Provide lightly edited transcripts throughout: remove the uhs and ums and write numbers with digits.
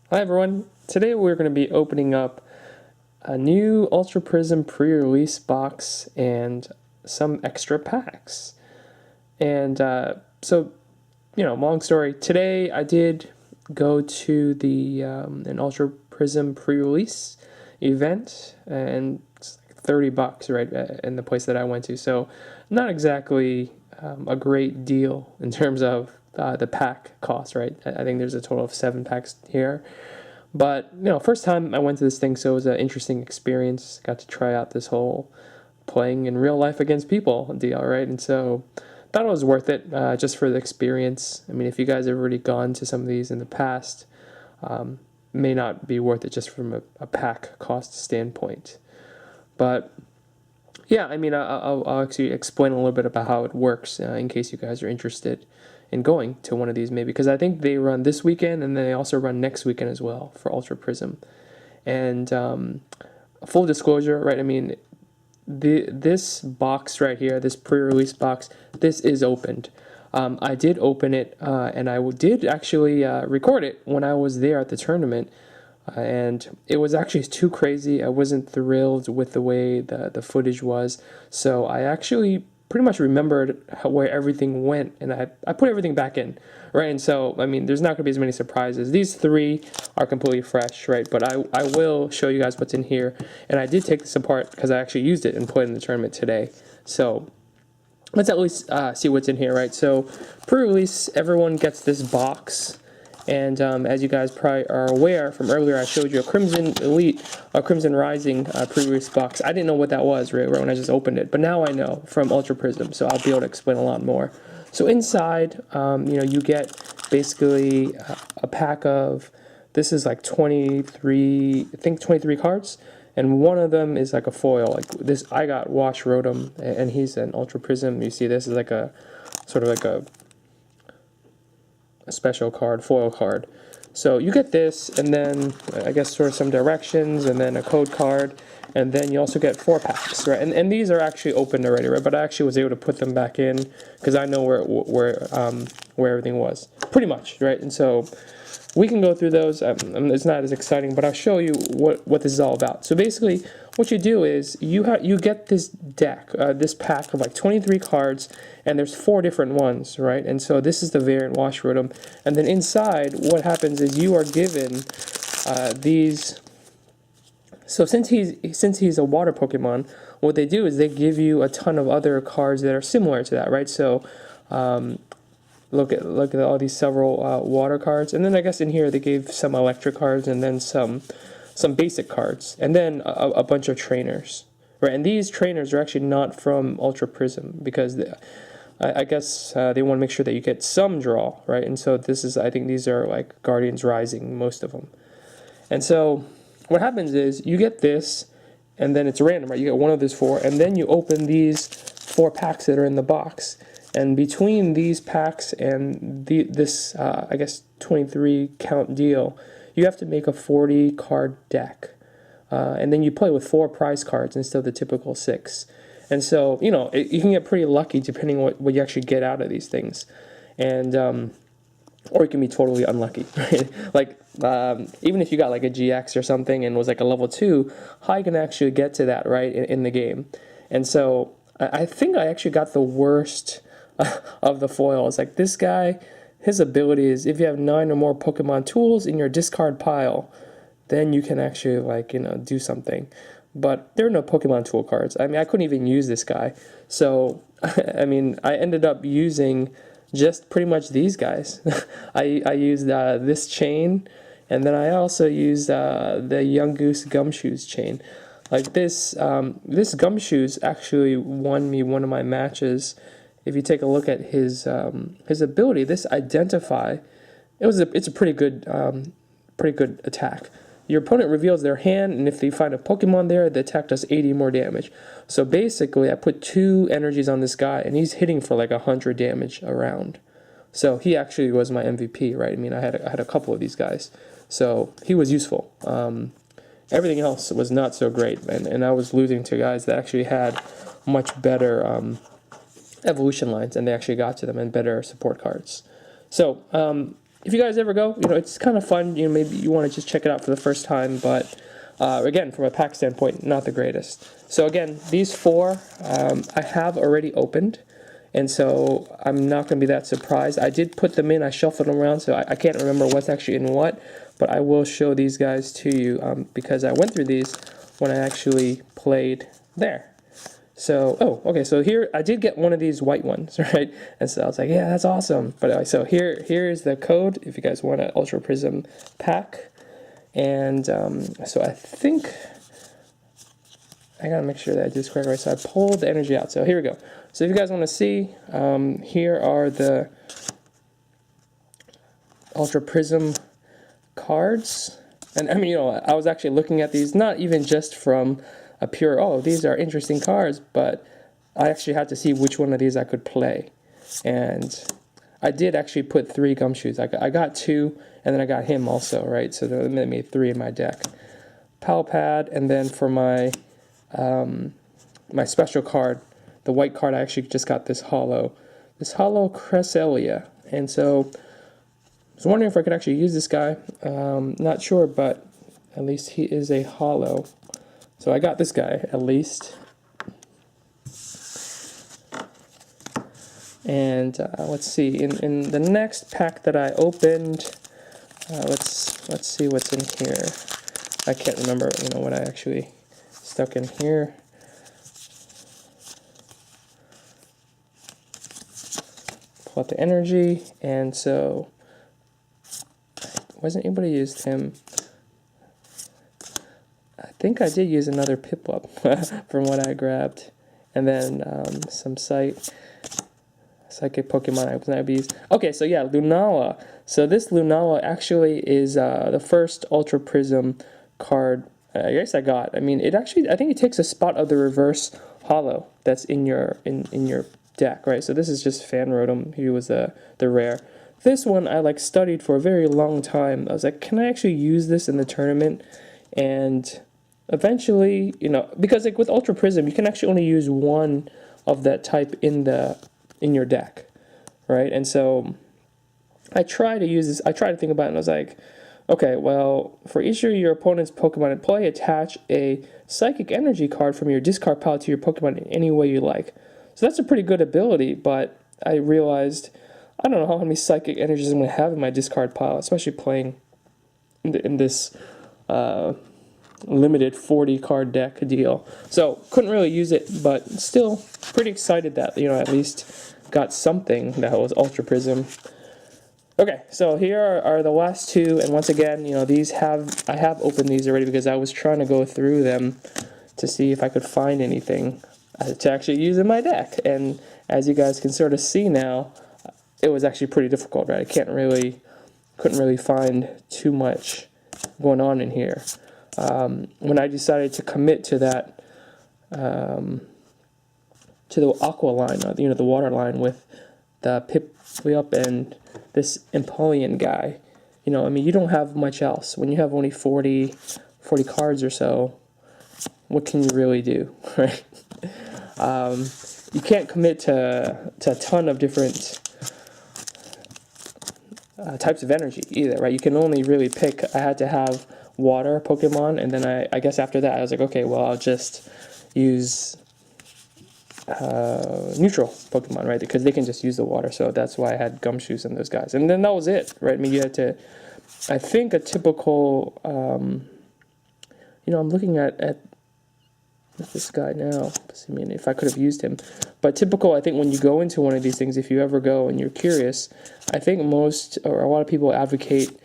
Hi everyone, today we're going to be opening up a new Ultra Prism Pre-Release box and some extra packs. And long story, today I did go to the an Ultra Prism Pre-Release event, and it's like $30, right, in the place that I went to. So not exactly a great deal in terms of the pack cost, right? I think there's a total of 7 packs here. But, first time I went to this thing, so it was an interesting experience. Got to try out this whole playing in real life against people deal, right? And so thought it was worth it just for the experience. I mean, if you guys have already gone to some of these in the past, may not be worth it just from a pack cost standpoint. But yeah, I mean, I'll actually explain a little bit about how it works in case you guys are interested in going to one of these maybe, because I think they run this weekend and they also run next weekend as well for Ultra Prism. And full disclosure, right, I mean, this box right here, this pre-release box, this is opened. I did open it and I did actually record it when I was there at the tournament. And it was actually too crazy. I wasn't thrilled with the way the footage was. So I actually pretty much remembered where everything went, and I put everything back in, right? And so, I mean, there's not going to be as many surprises. These 3 are completely fresh, right? But I will show you guys what's in here. And I did take this apart because I actually used it and played in the tournament today. So let's at least see what's in here, right? So pre-release, everyone gets this box. And as you guys probably are aware from earlier, I showed you a Crimson Elite, a Crimson Rising pre-release box. I didn't know what that was right when I just opened it, but now I know from Ultra Prism, so I'll be able to explain a lot more. So inside, you get basically a pack of, this is like 23, I think 23 cards, and one of them is like a foil. Like this, I got Wash Rotom, and he's an Ultra Prism. You see, this is like a sort of like a special card, foil card. So you get this, and then I guess sort of some directions, and then a code card, and then you also get 4 packs, right? And these are actually opened already, right? But I actually was able to put them back in because I know where everything was, pretty much, right? And so we can go through those. It's not as exciting, but I'll show you what this is all about. So basically, what you do is you get this deck, this pack of like 23 cards, and there's 4 different ones, right? And so this is the variant Wash Rotom, and then inside, what happens is you are given these. So since he's a water Pokemon, what they do is they give you a ton of other cards that are similar to that, right? So look at all these several water cards, and then I guess in here they gave some electric cards, and then some basic cards, and then a bunch of trainers, right? And these trainers are actually not from Ultra Prism because I guess they want to make sure that you get some draw, right? And so I think these are like Guardians Rising, most of them. And so what happens is you get this, and then it's random, right? You get one of these 4, and then you open these 4 packs that are in the box. And between these packs and this, I guess, 23 count deal, you have to make a 40 card deck. And then you play with 4 prize cards instead of the typical 6. And so, you can get pretty lucky depending on what you actually get out of these things. And, or you can be totally unlucky, right? Like, even if you got like a GX or something and was like a level 2, how you can actually get to that, right, in the game. And so, I think I actually got the worst of the foils. Like this guy, his ability is if you have 9 or more Pokemon tools in your discard pile, then you can actually do something. But there are no Pokemon tool cards. I mean, I couldn't even use this guy. So I mean, I ended up using just pretty much these guys. I used this chain, and then I also used the Young Goose Gumshoes chain. Like this Gumshoes actually won me one of my matches. If you take a look at his ability, this Identify, it's a pretty good attack. Your opponent reveals their hand, and if they find a Pokemon there, the attack does 80 more damage. So basically, I put 2 energies on this guy, and he's hitting for like 100 damage a round. So he actually was my MVP, right? I mean, I had a couple of these guys, so he was useful. Everything else was not so great, and I was losing to guys that actually had much better evolution lines, and they actually got to them, and better support cards. So if you guys ever go, it's kind of fun. Maybe you want to just check it out for the first time, but again, from a pack standpoint, not the greatest. So again, these 4 I have already opened, and so I'm not going to be that surprised. I did put them in, I shuffled them around, so I can't remember what's actually in what, but I will show these guys to you because I went through these when I actually played there. So, okay, so here, I did get one of these white ones, right? And so I was like, yeah, that's awesome. But anyway, so here is the code if you guys want an Ultra Prism pack. And so I think, I gotta make sure that I did this correctly. So I pulled the energy out. So here we go. So if you guys want to see, here are the Ultra Prism cards. And I mean, I was actually looking at these, not even just from a pure, oh, these are interesting cards, but I actually had to see which one of these I could play. And I did actually put 3 gumshoes. I got 2, and then I got him also, right? So that made 3 in my deck. Pal pad, and then for my my special card, the white card, I actually just got this hollow Cresselia. And so I was wondering if I could actually use this guy. Not sure, but at least he is a hollow. So I got this guy, at least. And let's see, in the next pack that I opened, let's see what's in here. I can't remember, what I actually stuck in here. Pull out the energy, and so wasn't able to use him. I think I did use another Piplup from what I grabbed, and then some psychic Pokemon I was not used. Okay, so yeah, Lunala. So this Lunala actually is the first Ultra Prism card I guess I got. I mean, I think it takes a spot of the reverse hollow that's in your deck, right? So this is just Fanrotom. He was the rare. This one I studied for a very long time. I was like, can I actually use this in the tournament? And eventually, because with Ultra Prism, you can actually only use one of that type in your deck, right? And so I try to use this. I try to think about it, and I was like, okay, well, for each of your opponent's Pokemon in play, attach a Psychic Energy card from your discard pile to your Pokemon in any way you like. So that's a pretty good ability, but I realized I don't know how many Psychic Energies I'm going to have in my discard pile, especially playing in this limited 40 card deck deal. So couldn't really use it, but still pretty excited that at least got something that was Ultra Prism. Okay, so here are the last 2, and once again, I have opened these already because I was trying to go through them to see if I could find anything to actually use in my deck. And as you guys can sort of see now, it was actually pretty difficult, right? I couldn't really find too much going on in here. When I decided to commit to that, to the aqua line, the water line with the Piplup and this Empoleon guy, I mean, you don't have much else. When you have only 40 cards or so, what can you really do, right? You can't commit to a ton of different types of energy either, right? You can only really pick. I had to have water Pokemon, and then I guess after that I was like, okay, well, I'll just use neutral Pokemon, right? Because they can just use the water, so that's why I had Gumshoes and those guys. And then that was it, right? I mean, you had to, I think a typical, I'm looking at this guy now. I mean, if I could have used him. But typical, I think when you go into one of these things, if you ever go and you're curious, I think most, or a lot of people advocate,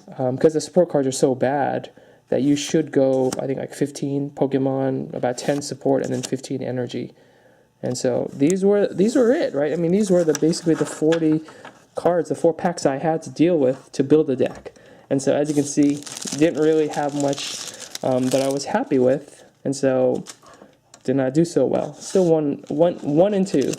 because the support cards are so bad, that you should go, I think, 15 Pokemon, about 10 support, and then 15 energy. And so these were it, right? I mean, these were basically the 40 cards, the 4 packs I had to deal with to build the deck. And so as you can see, didn't really have much that I was happy with, and so did not do so well. Still one and 2.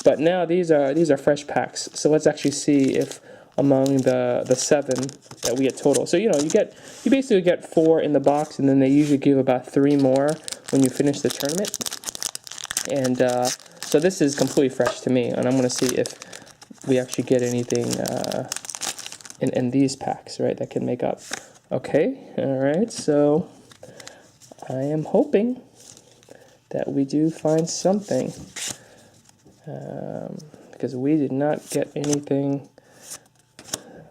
But now these are fresh packs. So let's actually see if among the 7 that we get total. So you basically get 4 in the box, and then they usually give about 3 more when you finish the tournament. And so this is completely fresh to me, and I'm going to see if we actually get anything in these packs, right, that can make up. Okay, all right, so I am hoping that we do find something, because we did not get anything.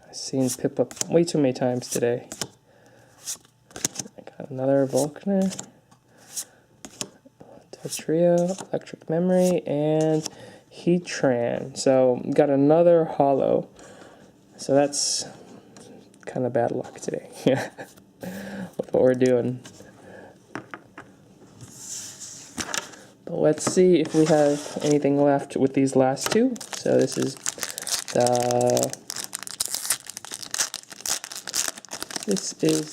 I've seen Pip up way too many times today. I got another Vulcaner, Trio, Electric Memory, and Heatran. So got another holo. So that's kind of bad luck today. Yeah, with what we're doing. But let's see if we have anything left with these last two. So this is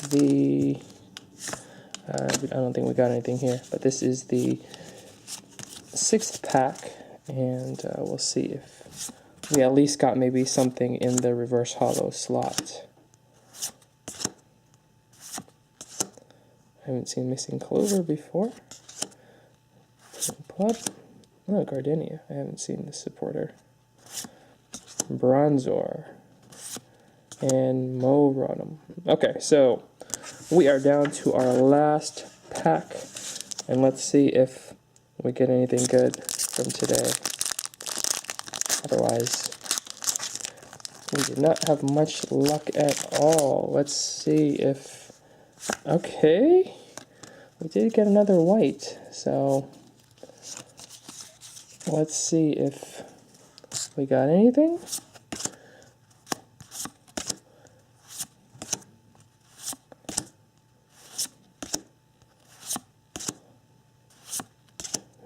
the I don't think we got anything here, but this is the 6th pack, and we'll see if we at least got maybe something in the reverse holo slot. I haven't seen Missing Clover before. Plug. Oh, Gardenia. I haven't seen the supporter. Bronzor. And Morodom. Okay, so we are down to our last pack, and let's see if we get anything good from today. Otherwise, we did not have much luck at all. Let's see if... Okay, we did get another white, so let's see if we got anything.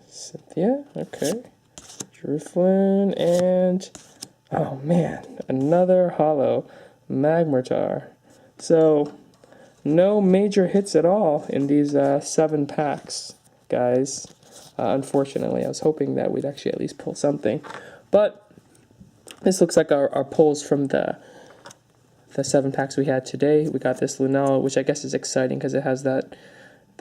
Cynthia, okay. Driflin, and oh man, another holo, Magmortar. So no major hits at all in these 7 packs, guys. Unfortunately, I was hoping that we'd actually at least pull something, but this looks like our pulls from the 7 packs we had today. We got this Lunala, which I guess is exciting because it has that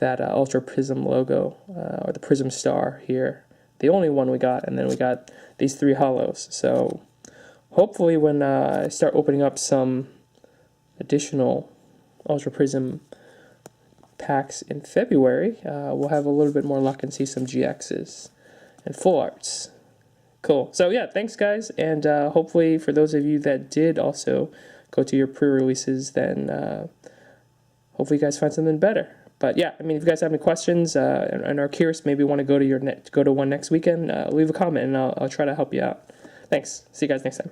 Ultra Prism logo, or the Prism star here. The only one we got, and then we got these 3 holos. So hopefully when I start opening up some additional Ultra Prism packs in February, we'll have a little bit more luck and see some GXs and full arts. Cool. So yeah, thanks guys, and hopefully for those of you that did also go to your pre-releases, then hopefully you guys find something better. But yeah, I mean, if you guys have any questions and are curious, maybe want to go to one next weekend, leave a comment and I'll try to help you out. Thanks. See you guys next time.